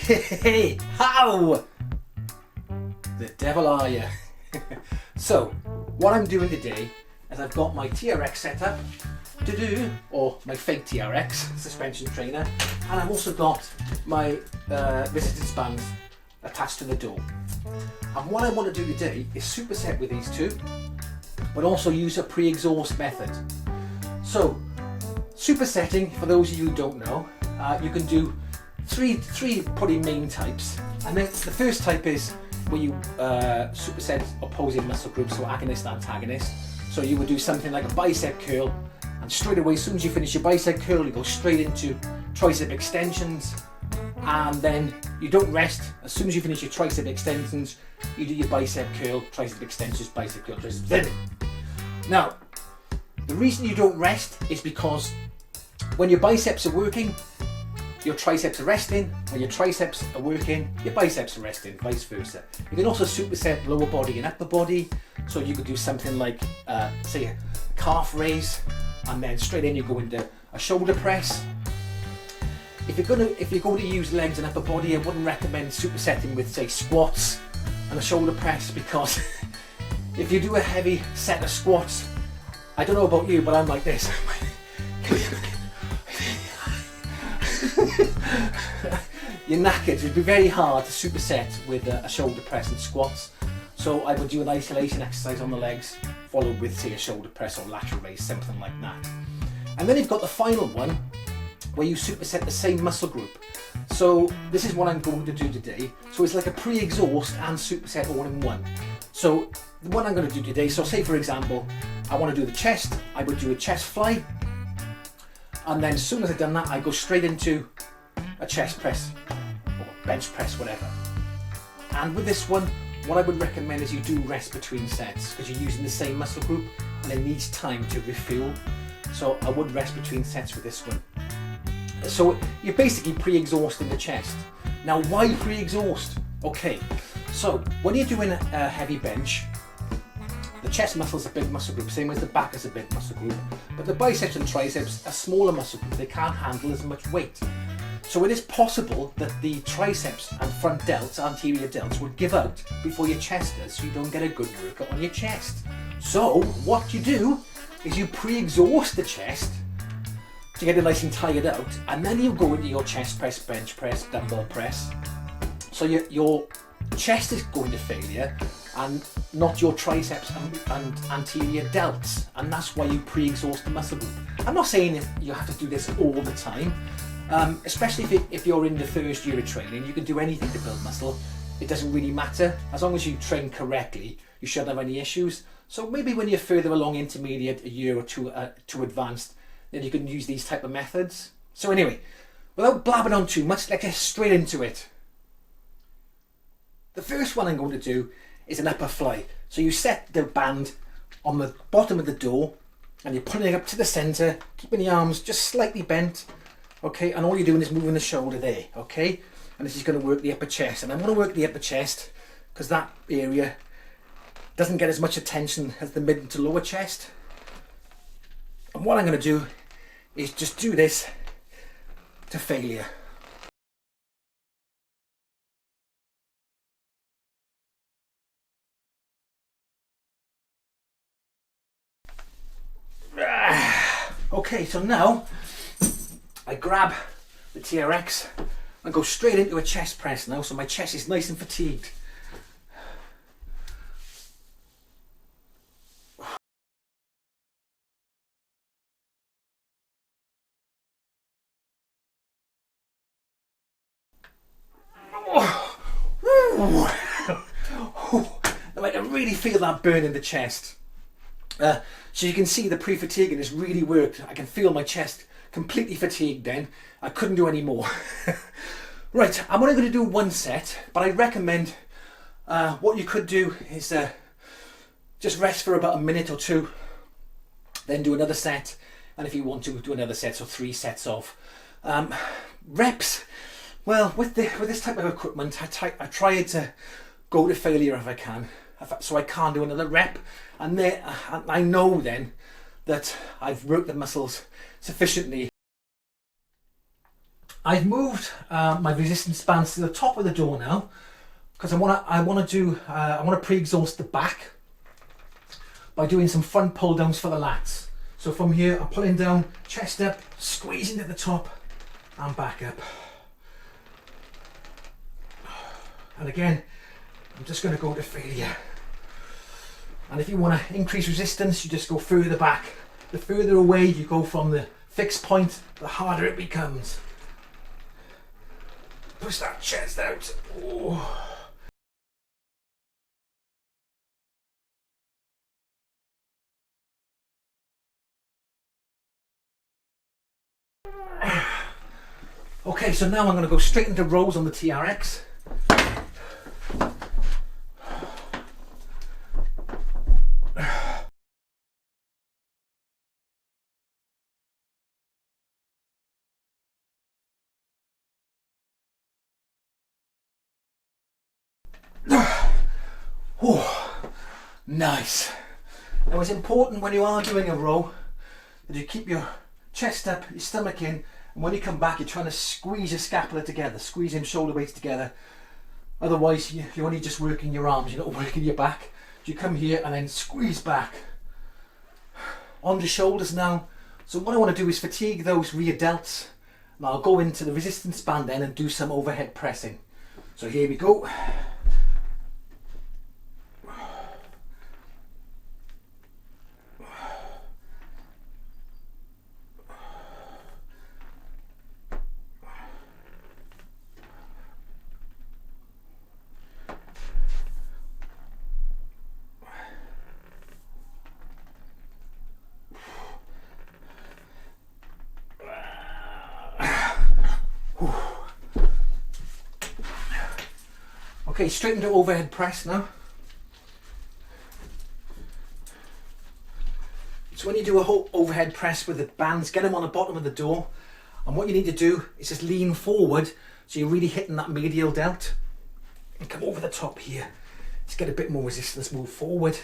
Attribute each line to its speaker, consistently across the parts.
Speaker 1: Hey, how the devil are you? So, what I'm doing today is I've got my TRX set up to do, or my fake TRX suspension trainer, and I've also got my resistance bands attached to the door. And what I want to do today is superset with these two, but also use a pre-exhaust method. So, supersetting, for those of you who don't know, you can do three probably main types. And then the first type is where you superset opposing muscle groups, so agonist, antagonist. So you would do something like a bicep curl, and straight away, as soon as you finish your bicep curl, you go straight into tricep extensions, and then you don't rest. As soon as you finish your tricep extensions, you do your bicep curl, tricep extensions, bicep curl, tricep extensions. Now, the reason you don't rest is because when your biceps are working, your triceps are resting. When your triceps are working, your biceps are resting, vice versa. You can also superset lower body and upper body. So you could do something like, say, a calf raise, and then straight in you go into a shoulder press. If you're going to use legs and upper body, I wouldn't recommend supersetting with, say, squats and a shoulder press, because if you do a heavy set of squats, I don't know about you, but I'm like this. You're knackered. It'd be very hard to superset with a shoulder press and squats. So I would do an isolation exercise on the legs, followed with, say, a shoulder press or lateral raise, something like that. And then you've got the final one, where you superset the same muscle group. So this is what I'm going to do today. So it's like a pre-exhaust and superset all in one. So what I'm going to do today, so say for example, I want to do the chest, I would do a chest fly. And then as soon as I've done that, I go straight into a chest press or bench press, whatever. And with this one, what I would recommend is you do rest between sets, because you're using the same muscle group and it needs time to refuel. So I would rest between sets with this one. So you're basically pre-exhausting the chest. Now, why pre-exhaust? Okay, so when you're doing a heavy bench, the chest muscle is a big muscle group, same as the back is a big muscle group, but the biceps and triceps are smaller muscle groups. They can't handle as much weight. So it is possible that the triceps and front delts, anterior delts, would give out before your chest does, so you don't get a good workout on your chest. So what you do is you pre-exhaust the chest to get it nice and tired out, and then you go into your chest press, bench press, dumbbell press. So your chest is going to failure, and not your triceps and anterior delts, and that's why you pre-exhaust the muscle group. I'm not saying that you have to do this all the time, especially if you're in the first year of training. You can do anything to build muscle. It doesn't really matter. As long as you train correctly, you shouldn't have any issues. So maybe when you're further along, intermediate, a year or two too advanced, then you can use these type of methods. So anyway, without blabbing on too much, let's get straight into it. The first one I'm going to do is an upper fly. So you set the band on the bottom of the door and you're pulling it up to the center, keeping the arms just slightly bent, okay? And all you're doing is moving the shoulder there, okay? And this is going to work the upper chest. And I'm going to work the upper chest because that area doesn't get as much attention as the mid to lower chest. And what I'm going to do is just do this to failure. Okay, so now I grab the TRX and go straight into a chest press now, so my chest is nice and fatigued. I can really feel that burn in the chest. So you can see the pre-fatiguing has really worked. I can feel my chest completely fatigued then. I couldn't do any more. Right, I'm only going to do one set, but I recommend what you could do is just rest for about a minute or two, then do another set, and if you want to, do another set, so 3 sets of reps. Well, with this type of equipment, I try to go to failure if I can, so I can't do another rep, and I know then that I've worked the muscles sufficiently I've moved my resistance bands to the top of the door now because I want to pre-exhaust the back by doing some front pull downs for the lats. So from here I'm pulling down, chest up, squeezing at the top and back up. And again, I'm just going to go to failure. And if you want to increase resistance, you just go further back. The further away you go from the fixed point, the harder it becomes. Push that chest out. Oh. Okay, so now I'm going to go straight into rows on the TRX. Oh, nice. Now it's important when you are doing a row that you keep your chest up, your stomach in, and when you come back you're trying to squeeze your scapula together, squeeze your shoulder weights together. Otherwise you're only just working your arms, you're not working your back. You come here and then squeeze back. On the shoulders now. So what I want to do is fatigue those rear delts. And I'll go into the resistance band then and do some overhead pressing. So here we go. Okay, straight into overhead press now. So when you do a whole overhead press with the bands, get them on the bottom of the door. And what you need to do is just lean forward so you're really hitting that medial delt. And come over the top here. Just get a bit more resistance, move forward.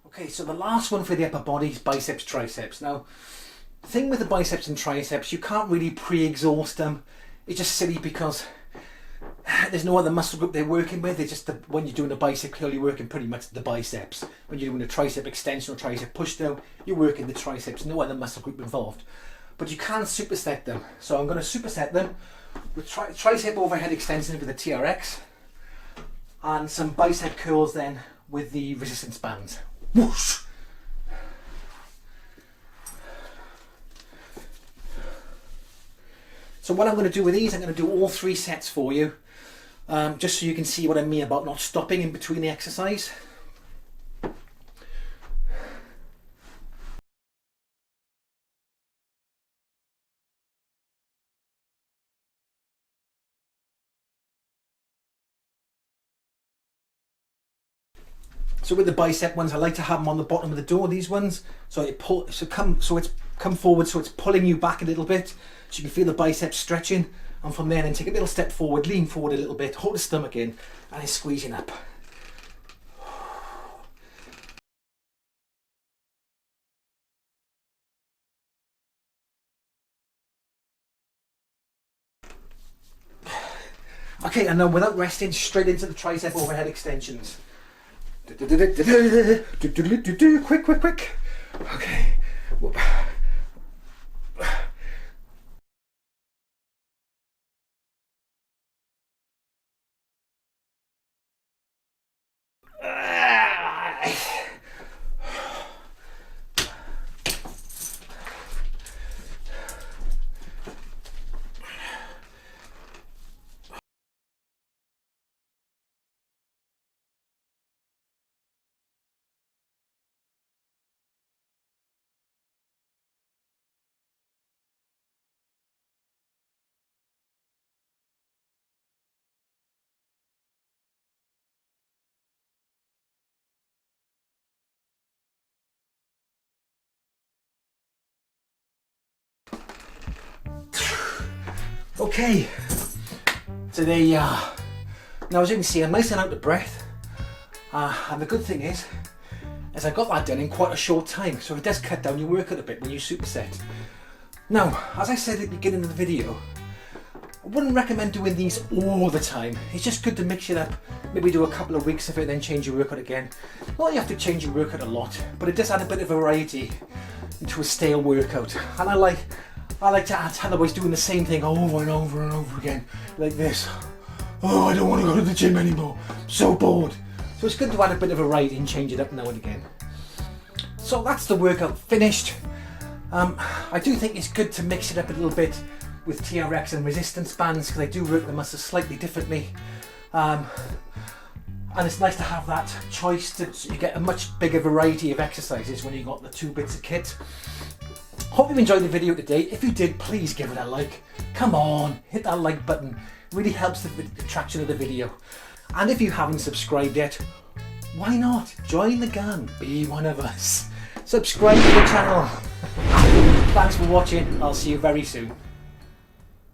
Speaker 1: Okay, so the last one for the upper body is biceps, triceps. Now, the thing with the biceps and triceps, you can't really pre-exhaust them. It's just silly because there's no other muscle group they're working with. It's just when you're doing a bicep curl, you're working pretty much the biceps. When you're doing a tricep extension or tricep push down, you're working the triceps. No other muscle group involved. But you can superset them. So I'm going to superset them with tricep overhead extension with the TRX and some bicep curls then with the resistance bands. Whoosh! So what I'm going to do with these, I'm going to do all 3 sets for you, just so you can see what I mean about not stopping in between the exercise. So with the bicep ones, I like to have them on the bottom of the door, these ones. So it's come forward, so it's pulling you back a little bit. So you can feel the biceps stretching. And from there then take a little step forward, lean forward a little bit, hold the stomach in, and it's squeezing up. Okay, and now without resting, straight into the tricep overhead extensions. Quick, quick, quick. Okay. Okay, so there you are. Now as you can see, I'm nice and out of breath, and the good thing is I got that done in quite a short time, so it does cut down your workout a bit when you superset. Now, as I said at the beginning of the video, I wouldn't recommend doing these all the time. It's just good to mix it up, maybe do a couple of weeks of it, then change your workout again. Not you have to change your workout a lot, but it does add a bit of variety into a stale workout. And I like to add, otherwise doing the same thing over and over and over again, like this. Oh, I don't want to go to the gym anymore, I'm so bored. So it's good to add a bit of variety and change it up now and again. So that's the workout finished. I do think it's good to mix it up a little bit with TRX and resistance bands, because they do work the muscles slightly differently. And it's nice to have that choice, so you get a much bigger variety of exercises when you've got the two bits of kit. Hope you enjoyed the video today. If you did, please give it a like. Come on, hit that like button. It really helps the traction of the video. And if you haven't subscribed yet, why not? Join the gang, be one of us. Subscribe to the channel. Thanks for watching, I'll see you very soon.